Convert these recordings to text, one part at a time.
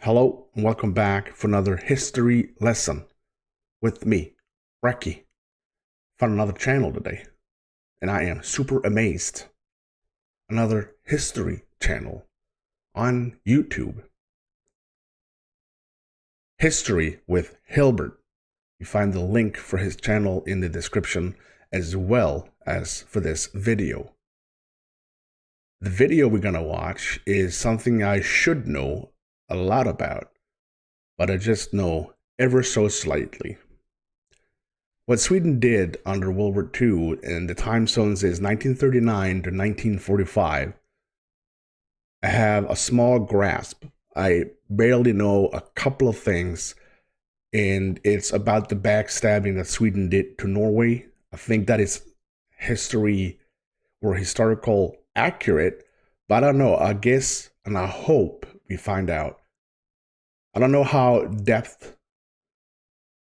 Hello and welcome back for another history lesson with me, Recky. Found another channel today and I am super amazed. Another history channel on YouTube. History with Hilbert. You find the link for his channel in the description as well as for this video. The video we're gonna watch is something I should know a lot about, but I just know ever so slightly. What Sweden did under World War II, and the time zones is 1939 to 1945, I have a small grasp. I barely know a couple of things, and it's about the backstabbing that Sweden did to Norway. I think that is history or historical accurate, but I don't know. I guess and I hope we find out. I don't know how depth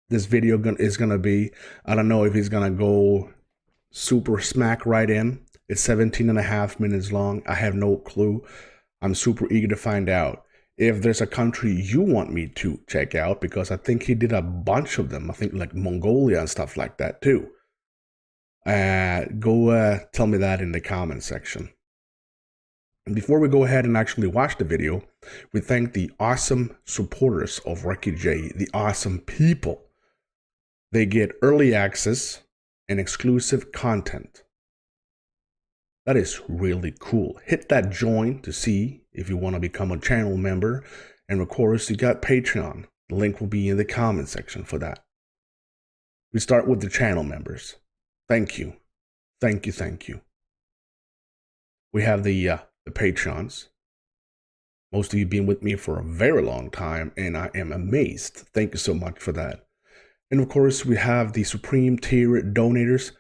this video is gonna be. I don't know if he's gonna go super smack right in. It's 17.5 minutes long. I have no clue. I'm super eager to find out. If there's a country you want me to check out, because I think he did a bunch of them. I think like Mongolia and stuff like that too. Go tell me that in the comment section. And before we go ahead and actually watch the video, we thank the awesome supporters of Recky J, the awesome people. They get early access and exclusive content. That is really cool. Hit that join to see if you want to become a channel member. And of course, you got Patreon. The link will be in the comment section for that. We start with the channel members. Thank you. Thank you, thank you. We have the Patreons. Most of you have been with me for a very long time, and I am amazed. Thank you so much for that. And of course, we have the Supreme Tier donators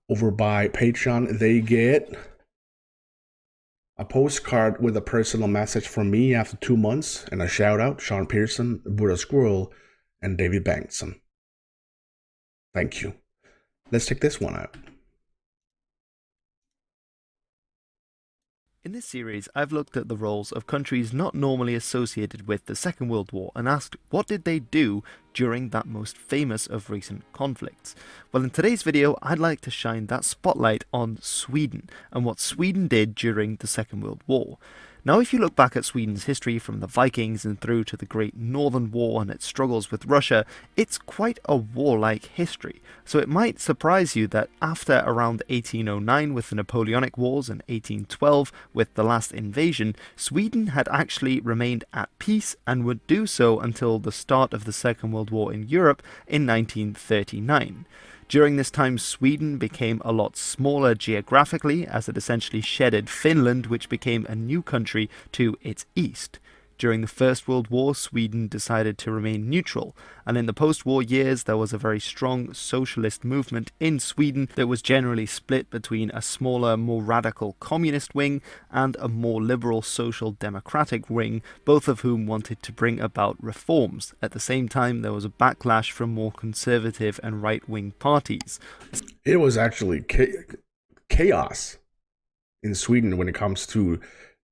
over by Patreon. They get a postcard with a personal message from me after 2 months, and a shout out, Sean Pearson, Buddha Squirrel, and David Bankson. Thank you. Let's check this one out. In this series, I've looked at the roles of countries not normally associated with the Second World War and asked what did they do during that most famous of recent conflicts. Well, in today's video, I'd like to shine that spotlight on Sweden and what Sweden did during the Second World War. Now, if you look back at Sweden's history from the Vikings and through to the Great Northern War and its struggles with Russia, it's quite a warlike history. So it might surprise you that after around 1809 with the Napoleonic Wars and 1812 with the last invasion, Sweden had actually remained at peace and would do so until the start of the Second World War in Europe in 1939. During this time, Sweden became a lot smaller geographically, as it essentially shedded Finland, which became a new country to its east. During the First World War, Sweden decided to remain neutral, and in the post-war years there was a very strong socialist movement in Sweden that was generally split between a smaller, more radical communist wing and a more liberal social democratic wing, both of whom wanted to bring about reforms. At the same time, there was a backlash from more conservative and right-wing parties. It was actually chaos in Sweden when it comes to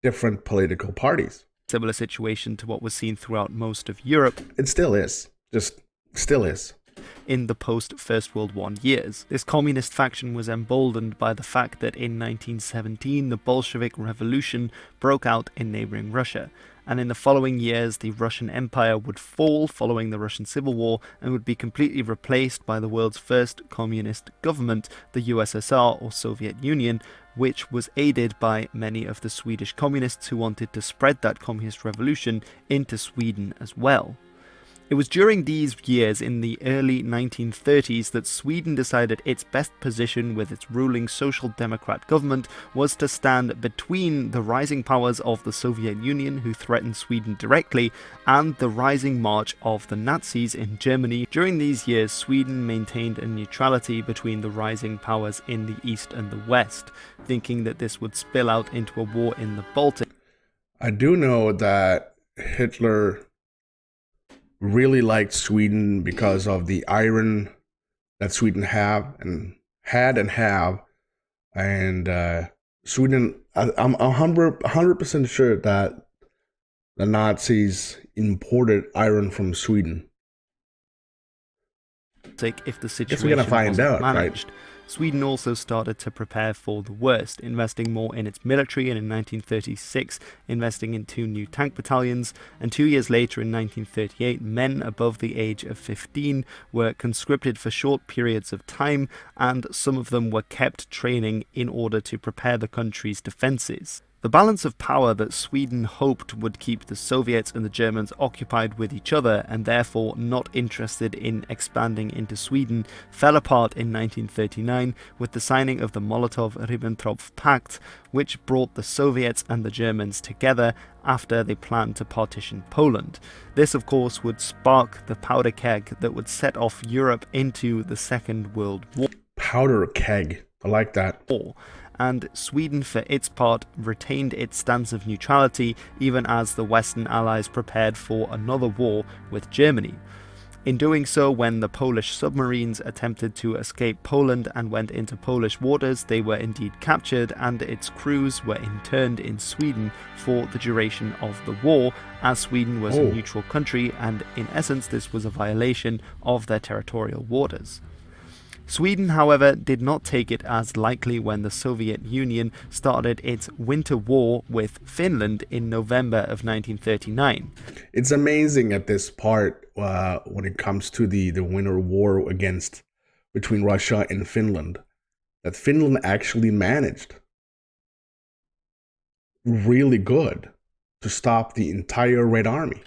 different political parties. Similar situation to what was seen throughout most of Europe. It still is. Just still is. In the post-First World War years. This communist faction was emboldened by the fact that in 1917 the Bolshevik Revolution broke out in neighboring Russia, and in the following years the Russian Empire would fall following the Russian Civil War and would be completely replaced by the world's first communist government, the USSR or Soviet Union, which was aided by many of the Swedish communists who wanted to spread that communist revolution into Sweden as well. It was during these years in the early 1930s that Sweden decided its best position with its ruling Social Democrat government was to stand between the rising powers of the Soviet Union, who threatened Sweden directly, and the rising march of the Nazis in Germany. During these years, Sweden maintained a neutrality between the rising powers in the East and the West, thinking that this would spill out into a war in the Baltic. I do know that Hitler really liked Sweden because of the iron that Sweden had and have, and Sweden. I'm 100% sure that the Nazis imported iron from Sweden. If the Guess situation we're gonna find wasn't out, managed. right? Sweden also started to prepare for the worst, investing more in its military, and in 1936 investing in 2 new tank battalions, and 2 years later in 1938 men above the age of 15 were conscripted for short periods of time, and some of them were kept training in order to prepare the country's defences. The balance of power that Sweden hoped would keep the Soviets and the Germans occupied with each other and therefore not interested in expanding into Sweden fell apart in 1939 with the signing of the Molotov-Ribbentrop Pact, which brought the Soviets and the Germans together after they planned to partition Poland. This, of course, would spark the powder keg that would set off Europe into the Second World War. Powder keg. I like that. And Sweden, for its part, retained its stance of neutrality even as the Western Allies prepared for another war with Germany. In doing so, when the Polish submarines attempted to escape Poland and went into Polish waters, they were indeed captured, and its crews were interned in Sweden for the duration of the war, as Sweden was a neutral country, and in essence this was a violation of their territorial waters. Sweden, however, did not take it as likely when the Soviet Union started its winter war with Finland in November of 1939. It's amazing at this part when it comes to the winter war between Russia and Finland, that Finland actually managed really good to stop the entire Red Army.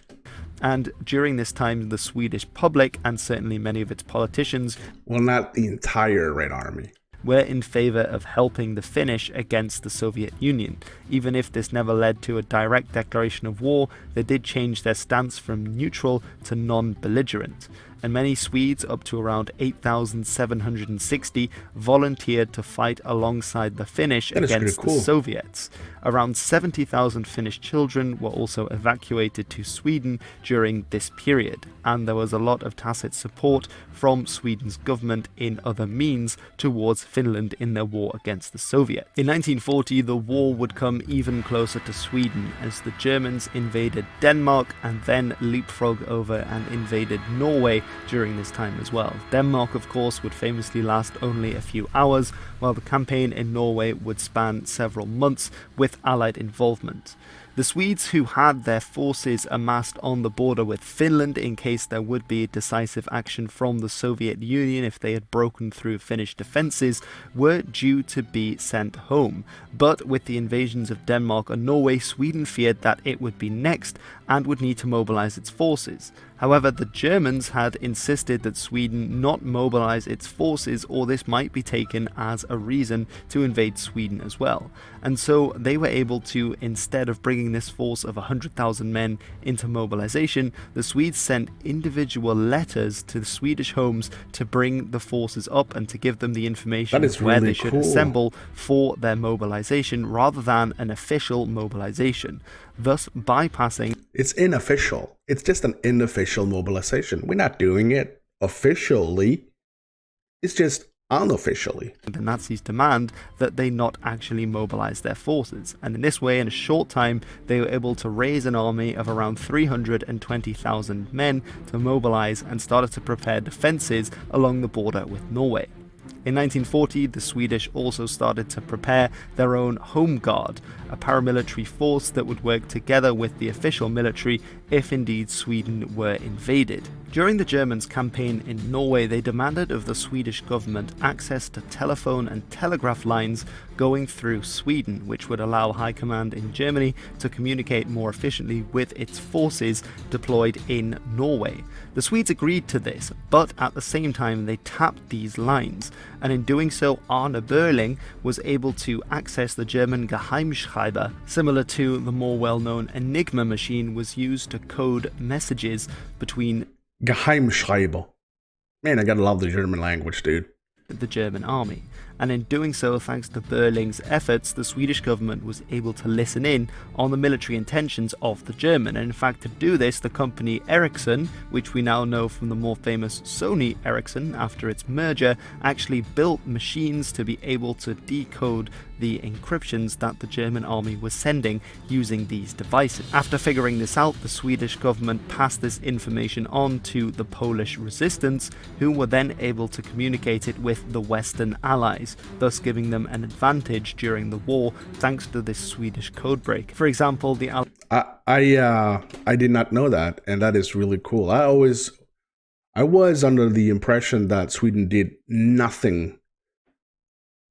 And during this time, the Swedish public, and certainly many of its politicians, well, not the entire Red Army, were in favour of helping the Finnish against the Soviet Union. Even if this never led to a direct declaration of war, they did change their stance from neutral to non-belligerent. And many Swedes, up to around 8,760, volunteered to fight alongside the Finnish against the Soviets. Around 70,000 Finnish children were also evacuated to Sweden during this period, and there was a lot of tacit support from Sweden's government in other means towards Finland in their war against the Soviets. In 1940, the war would come even closer to Sweden as the Germans invaded Denmark and then leapfrogged over and invaded Norway during this time as well. Denmark, of course, would famously last only a few hours, while the campaign in Norway would span several months with Allied involvement. The Swedes, who had their forces amassed on the border with Finland in case there would be decisive action from the Soviet Union if they had broken through Finnish defences, were due to be sent home. But with the invasions of Denmark and Norway, Sweden feared that it would be next and would need to mobilise its forces. However, the Germans had insisted that Sweden not mobilise its forces, or this might be taken as a reason to invade Sweden as well. And so they were able to, instead of bringing this force of 100,000 men into mobilization, the Swedes sent individual letters to the Swedish homes to bring the forces up and to give them the information of where they should assemble for their mobilization rather than an official mobilization, thus bypassing... It's unofficial. It's just an unofficial mobilization. We're not doing it officially. It's just unofficially the Nazis' demand that they not actually mobilize their forces, and in this way, in a short time, they were able to raise an army of around 320,000 men to mobilize and started to prepare defenses along the border with Norway. In 1940, the Swedish also started to prepare their own Home Guard, a paramilitary force that would work together with the official military if indeed Sweden were invaded. During the Germans' campaign in Norway, they demanded of the Swedish government access to telephone and telegraph lines going through Sweden, which would allow High Command in Germany to communicate more efficiently with its forces deployed in Norway. The Swedes agreed to this, but at the same time they tapped these lines, and in doing so Arne Berling was able to access the German Geheimschreiber, similar to the more well-known Enigma machine was used to code messages between Geheimschreiber. Man, I gotta love the German language, dude. The German army. and in doing so, thanks to Berling's efforts, the Swedish government was able to listen in on the military intentions of the German. And in fact, to do this, the company Ericsson, which we now know from the more famous Sony Ericsson after its merger, actually built machines to be able to decode the encryptions that the German army was sending using these devices. After figuring this out, the Swedish government passed this information on to the Polish resistance, who were then able to communicate it with the Western allies, thus giving them an advantage during the war thanks to this Swedish codebreak. For example, the I did not know that, and that is really cool. I was under the impression that Sweden did nothing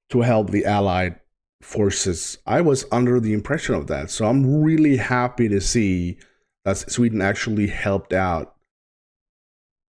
to help the Allied forces. I was under the impression of that, so I'm really happy to see that Sweden actually helped out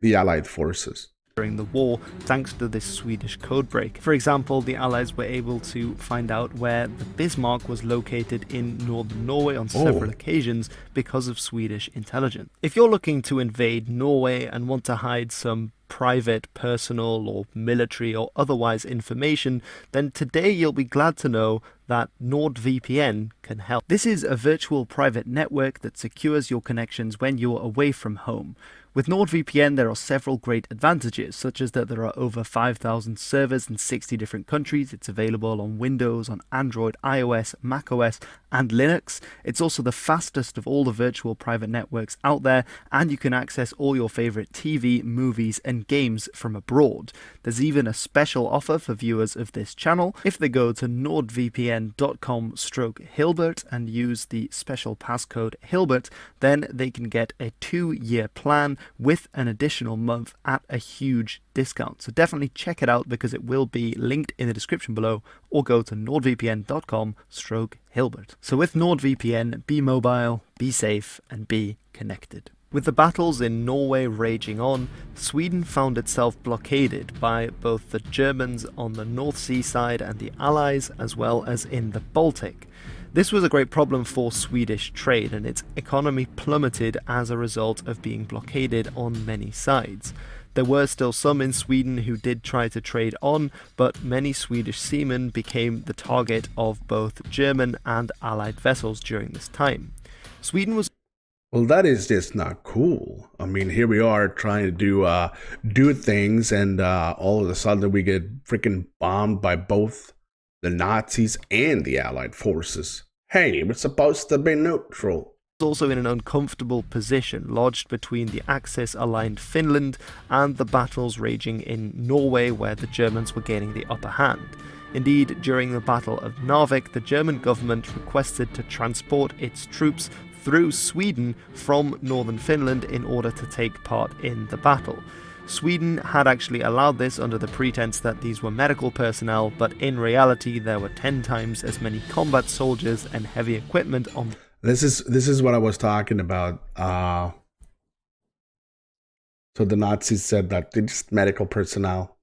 the Allied forces during the war thanks to this Swedish codebreak. For example, the Allies were able to find out where the Bismarck was located in northern Norway on several occasions because of Swedish intelligence. If you're looking to invade Norway and want to hide some private, personal, or military or otherwise information, then today you'll be glad to know that NordVPN can help. This is a virtual private network that secures your connections when you're away from home. With NordVPN, there are several great advantages, such as that there are over 5,000 servers in 60 different countries. It's available on Windows, on Android, iOS, macOS, and Linux. It's also the fastest of all the virtual private networks out there, and you can access all your favorite TV, movies, and games from abroad. There's even a special offer for viewers of this channel. If they go to nordvpn.com/Hilbert and use the special passcode Hilbert, then they can get a 2-year plan with an additional month at a huge discount. So definitely check it out because it will be linked in the description below, or go to nordvpn.com/Hilbert. So with NordVPN, be mobile, be safe, and be connected. With the battles in Norway raging on, Sweden found itself blockaded by both the Germans on the North Sea side and the Allies, as well as in the Baltic. This was a great problem for Swedish trade, and its economy plummeted as a result of being blockaded on many sides. There were still some in Sweden who did try to trade on, but many Swedish seamen became the target of both German and Allied vessels during this time. Sweden was... Well, that is just not cool. I mean, here we are trying to do things, and all of a sudden we get freaking bombed by both the Nazis and the Allied forces. Hey, we're supposed to be neutral. Also in an uncomfortable position, lodged between the Axis-aligned Finland and the battles raging in Norway, where the Germans were gaining the upper hand. Indeed, during the Battle of Narvik, the German government requested to transport its troops through Sweden from northern Finland in order to take part in the battle. Sweden had actually allowed this under the pretense that these were medical personnel, but in reality there were 10 times as many combat soldiers and heavy equipment on... This is what I was talking about. So the Nazis said that they're just medical personnel,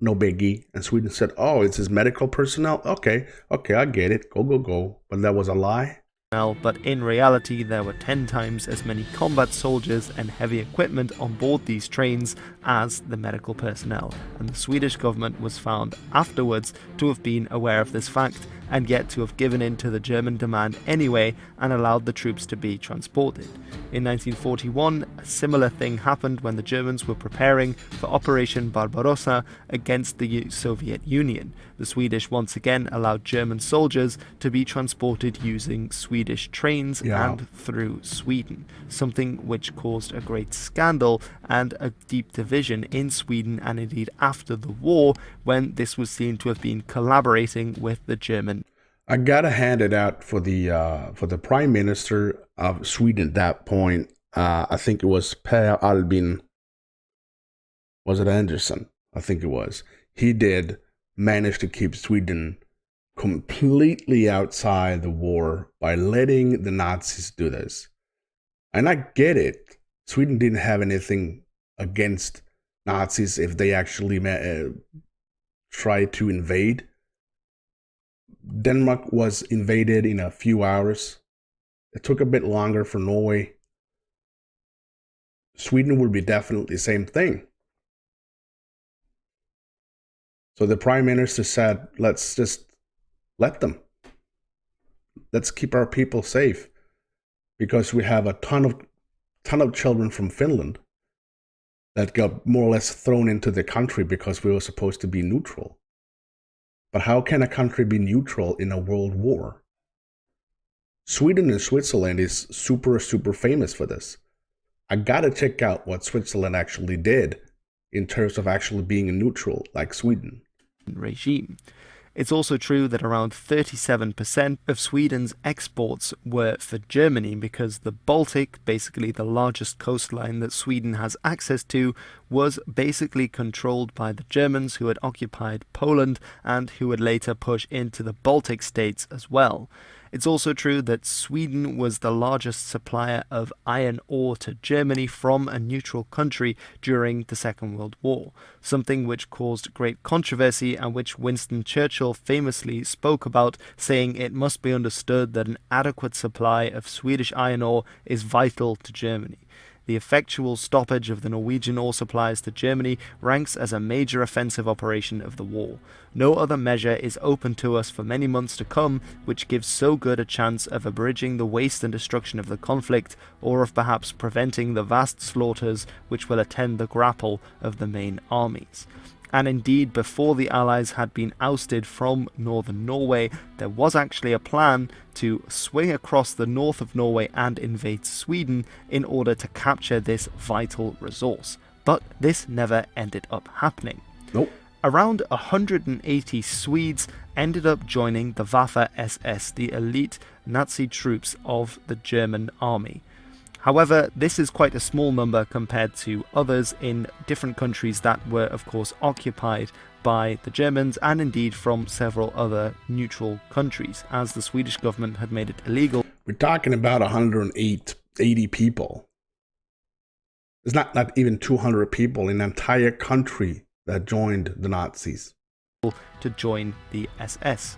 no biggie. And Sweden said, oh, it's his medical personnel? Okay, I get it. Go. But that was a lie? But in reality there were 10 times as many combat soldiers and heavy equipment on board these trains as the medical personnel, and the Swedish government was found afterwards to have been aware of this fact and yet to have given in to the German demand anyway and allowed the troops to be transported. In 1941, a similar thing happened when the Germans were preparing for Operation Barbarossa against the Soviet Union. The Swedish once again allowed German soldiers to be transported using Swedish trains and through Sweden, something which caused a great scandal and a deep division in Sweden, and indeed after the war, when this was seen to have been collaborating with the German. I gotta hand it out for the Prime Minister of Sweden at that point. I think it was Per Albin. Was it Anderson? I think it was. He did manage to keep Sweden completely outside the war by letting the Nazis do this. And I get it. Sweden didn't have anything against Nazis if they actually tried to invade. Denmark was invaded in a few hours. It took a bit longer for Norway. Sweden would be definitely the same thing. So the prime minister said, let's just let them. Let's keep our people safe, because we have a ton of children from Finland that got more or less thrown into the country because we were supposed to be neutral. But how can a country be neutral in a world war? Sweden and Switzerland is super famous for this. I gotta check out what Switzerland actually did in terms of actually being neutral like Sweden. Regime. It's also true that around 37% of Sweden's exports were for Germany, because the Baltic, basically the largest coastline that Sweden has access to, was basically controlled by the Germans, who had occupied Poland and who would later push into the Baltic states as well. It's also true that Sweden was the largest supplier of iron ore to Germany from a neutral country during the Second World War, something which caused great controversy and which Winston Churchill famously spoke about, saying it must be understood that an adequate supply of Swedish iron ore is vital to Germany. The effectual stoppage of the Norwegian ore supplies to Germany ranks as a major offensive operation of the war. No other measure is open to us for many months to come which gives so good a chance of abridging the waste and destruction of the conflict, or of perhaps preventing the vast slaughters which will attend the grapple of the main armies. And indeed, before the Allies had been ousted from northern Norway, there was actually a plan to swing across the north of Norway and invade Sweden in order to capture this vital resource. But this never ended up happening. Nope. Around 180 Swedes ended up joining the Waffen-SS, the elite Nazi troops of the German army. However, this is quite a small number compared to others in different countries that were, of course, occupied by the Germans, and indeed from several other neutral countries, as the Swedish government had made it illegal. We're talking about 180 people. There's not even 200 people in an entire country that joined the Nazis to join the SS.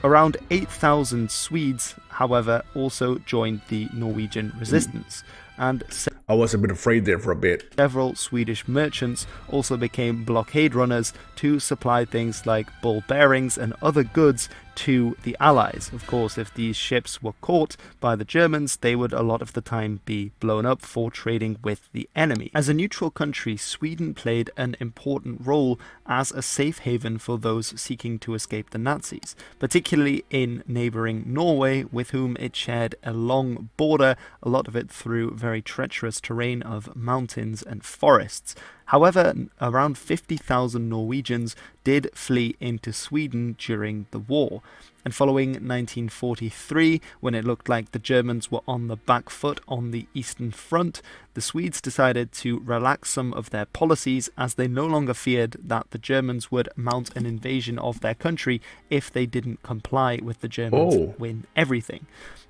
Around 8,000 Swedes, however, also joined the Norwegian resistance, and I was a bit afraid there for a bit. Several Swedish merchants also became blockade runners to supply things like ball bearings and other goods to the Allies. Of course, if these ships were caught by the Germans, they would a lot of the time be blown up for trading with the enemy. As a neutral country, Sweden played an important role as a safe haven for those seeking to escape the Nazis, particularly in neighbouring Norway, with whom it shared a long border, a lot of it through very treacherous terrain of mountains and forests. However, around 50,000 Norwegians did flee into Sweden during the war. And following 1943, when it looked like the Germans were on the back foot on the Eastern Front, the Swedes decided to relax some of their policies, as they no longer feared that the Germans would mount an invasion of their country if they didn't comply with the Germans win everything.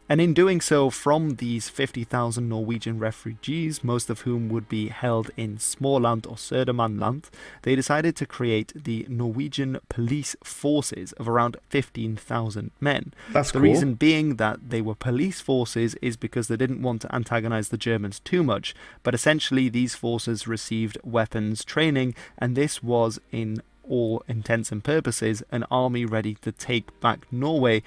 And in doing so, from these 50,000 Norwegian refugees, most of whom would be held in Småland or Södermanland, they decided to create the Norwegian police forces of around 15,000 men. That's the cool. reason being that they were police forces is because they didn't want to antagonize the Germans too much, but essentially these forces received weapons training, and this was, in all intents and purposes, an army ready to take back Norway.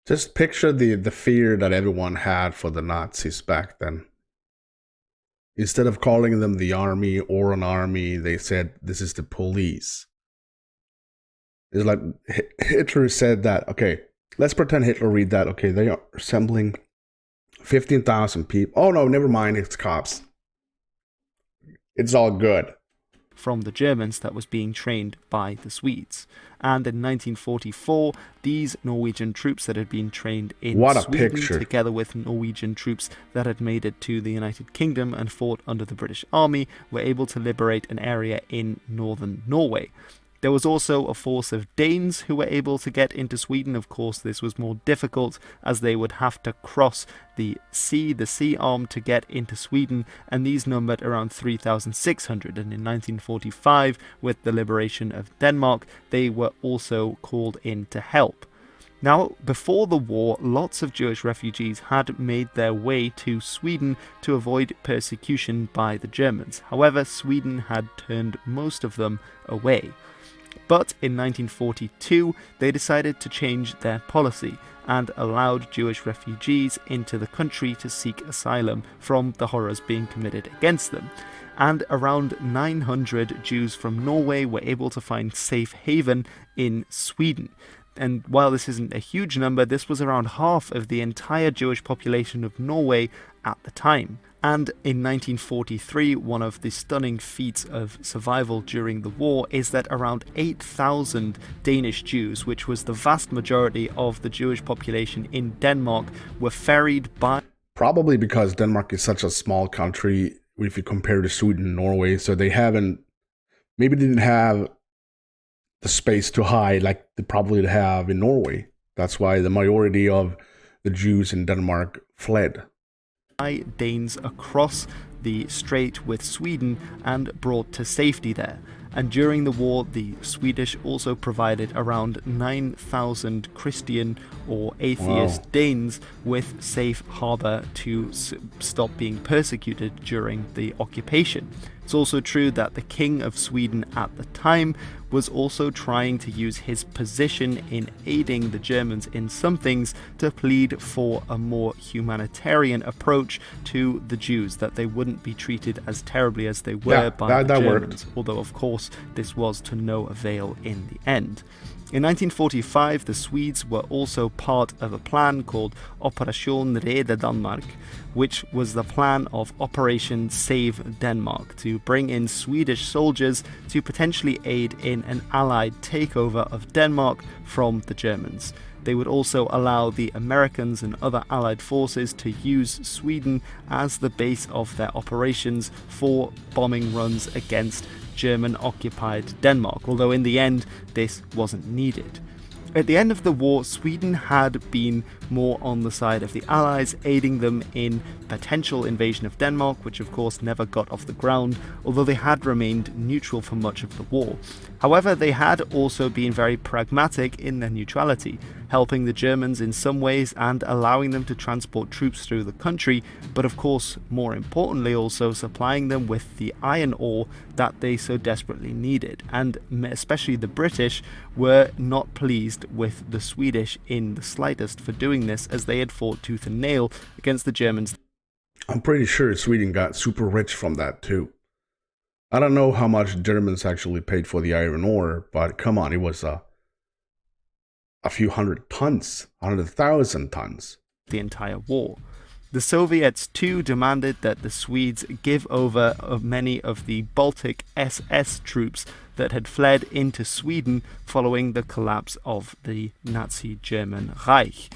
Just picture the fear that everyone had for the Nazis back then. Instead of calling them the army or an army, they said, this is the police. It's like Hitler said that, okay, let's pretend Hitler read that, okay, they are assembling 15,000 people. Oh no, never mind, it's cops. It's all good. From the Germans that was being trained by the Swedes. And in 1944, these Norwegian troops that had been trained in Sweden, together with Norwegian troops that had made it to the United Kingdom and fought under the British Army, were able to liberate an area in northern Norway. There was also a force of Danes who were able to get into Sweden. Of course, this was more difficult, as they would have to cross the sea arm to get into Sweden, and these numbered around 3,600. And in 1945, with the liberation of Denmark, they were also called in to help. Now, before the war, lots of Jewish refugees had made their way to Sweden to avoid persecution by the Germans. However, Sweden had turned most of them away. But in 1942, they decided to change their policy and allowed Jewish refugees into the country to seek asylum from the horrors being committed against them. And around 900 Jews from Norway were able to find safe haven in Sweden. And while this isn't a huge number, this was around half of the entire Jewish population of Norway at the time. And in 1943, one of the stunning feats of survival during the war is that around 8,000 Danish Jews, which was the vast majority of the Jewish population in Denmark, were ferried by... Probably because Denmark is such a small country if you compare to Sweden and Norway, so they maybe didn't have the space to hide like they probably have in Norway. That's why the majority of the Jews in Denmark fled. Danes across the strait with Sweden and brought to safety there. And during the war, the Swedish also provided around 9,000 Christian or atheist Danes with safe harbour to stop being persecuted during the occupation. It's also true that the King of Sweden at the time was also trying to use his position in aiding the Germans in some things to plead for a more humanitarian approach to the Jews, that they wouldn't be treated as terribly as they were by the Germans, although of course this was to no avail in the end. In 1945, the Swedes were also part of a plan called Operation Redde Danmark, which was the plan of Operation Save Denmark, to bring in Swedish soldiers to potentially aid in an allied takeover of Denmark from the Germans. They would also allow the Americans and other allied forces to use Sweden as the base of their operations for bombing runs against German-occupied Denmark, although in the end this wasn't needed. At the end of the war, Sweden had been more on the side of the Allies, aiding them in potential invasion of Denmark, which of course never got off the ground, although they had remained neutral for much of the war. However, they had also been very pragmatic in their neutrality, helping the Germans in some ways and allowing them to transport troops through the country, but of course, more importantly, also supplying them with the iron ore that they so desperately needed. And especially the British were not pleased with the Swedish in the slightest for doing this, as they had fought tooth and nail against the Germans. I'm pretty sure Sweden got super rich from that too. I don't know how much Germans actually paid for the iron ore, but come on, it was a few hundred tons, 100,000 tons. The entire war. The Soviets too demanded that the Swedes give over many of the Baltic SS troops that had fled into Sweden following the collapse of the Nazi German Reich.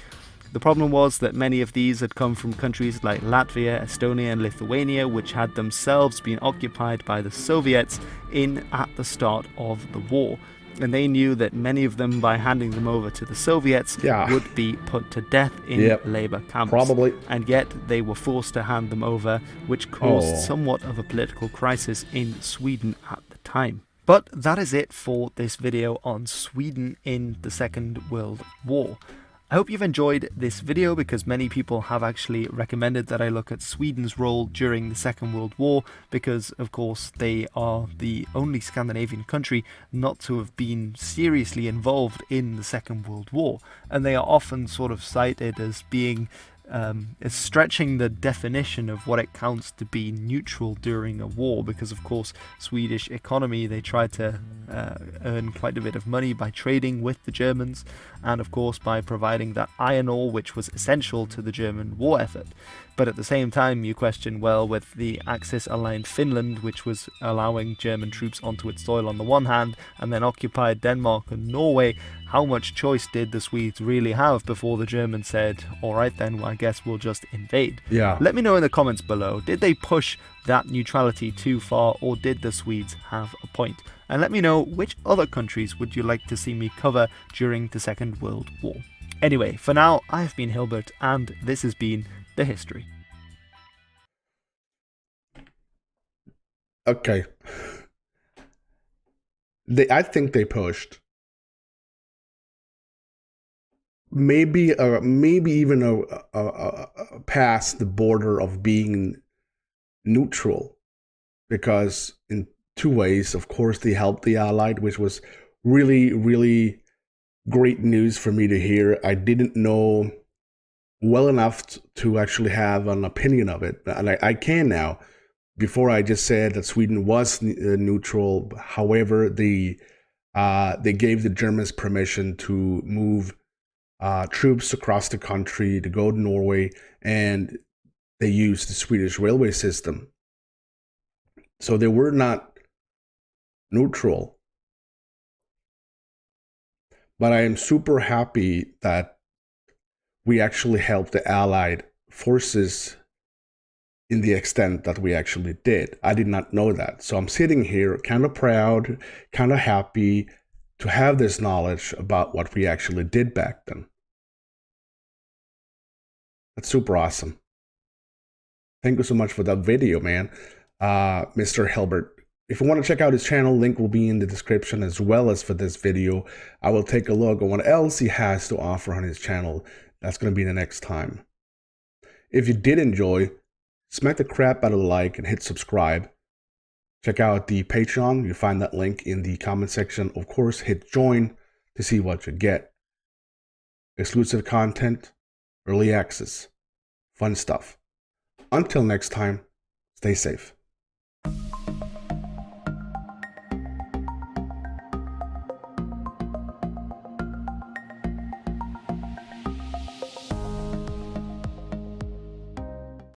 The problem was that many of these had come from countries like Latvia, Estonia and Lithuania, which had themselves been occupied by the Soviets at the start of the war. And they knew that many of them, by handing them over to the Soviets, would be put to death in labor camps. Probably. And yet they were forced to hand them over, which caused somewhat of a political crisis in Sweden at the time. But that is it for this video on Sweden in the Second World War. I hope you've enjoyed this video, because many people have actually recommended that I look at Sweden's role during the Second World War, because of course they are the only Scandinavian country not to have been seriously involved in the Second World War, and they are often sort of cited as being is stretching the definition of what it counts to be neutral during a war, because of course Swedish economy, they tried to earn quite a bit of money by trading with the Germans, and of course by providing that iron ore which was essential to the German war effort. But at the same time you question, well, with the Axis-aligned Finland, which was allowing German troops onto its soil on the one hand and then occupied Denmark and Norway, how much choice did the Swedes really have before the Germans said, alright then, well, I guess we'll just invade? Yeah. Let me know in the comments below, did they push that neutrality too far, or did the Swedes have a point? And let me know which other countries would you like to see me cover during the Second World War. Anyway, for now, I've been Hilbert, and this has been The History. Okay. I think they pushed. Maybe even past the border of being neutral, because in two ways, of course, they helped the Allied, which was really, really great news for me to hear. I didn't know well enough to actually have an opinion of it, and I can now. Before I just said that Sweden was neutral. However, they gave the Germans permission to move troops across the country to go to Norway, and they used the Swedish railway system. So they were not neutral. But I am super happy that we actually helped the Allied forces in the extent that we actually did. I did not know that. So I'm sitting here kind of proud, kind of happy to have this knowledge about what we actually did back then. That's super awesome. Thank you so much for that video, man, Mr. Hilbert. If you want to check out his channel, link will be in the description as well as for this video. I will take a look at what else he has to offer on his channel. That's going to be the next time. If you did enjoy, smack the crap out of the like and hit subscribe. Check out the Patreon. You'll find that link in the comment section. Of course, hit join to see what you get. Exclusive content, early access, fun stuff. Until next time, stay safe.